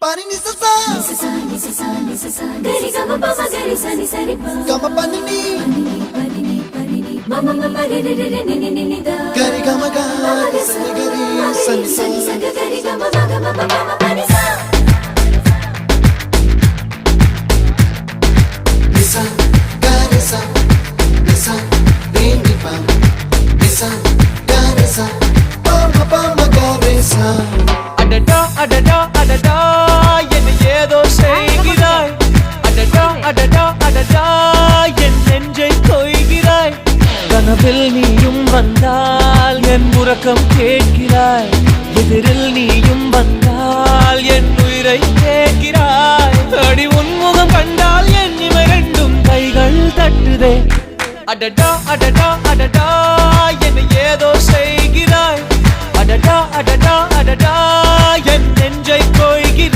Pani ni sa sa gari ga ma pa ma gari sa ni sa ri pa ga ma pa ni ma ma ma pa re re re re ni ni ni da gari ga ma ga sa ni gari sa ni sa gari ga ma ga ma pa ma pa ni sa ni sa gari sa ni sa re ni pa ni sa gari sa pa ma gari sa adada adada adada என்ன ஏதோ செய்கிறாய் அடடா அடடா அடடா என் நெஞ்சை கொய்கிறாய் கனவில் நீயும் வந்தால் என் உறக்கம் கேட்கிறாய் எதிரில் நீயும் வந்தால் என் உயிரை கேட்கிறாய் அடி உன்முகம் கண்டால் என் இவை ரெண்டும் கைகள் தட்டுதே அடடா அடடா அடடா என்ன ஏதோ செய்கிறாய் அடடா அடடா அடடா என் நெஞ்சை கொய்கிறாய்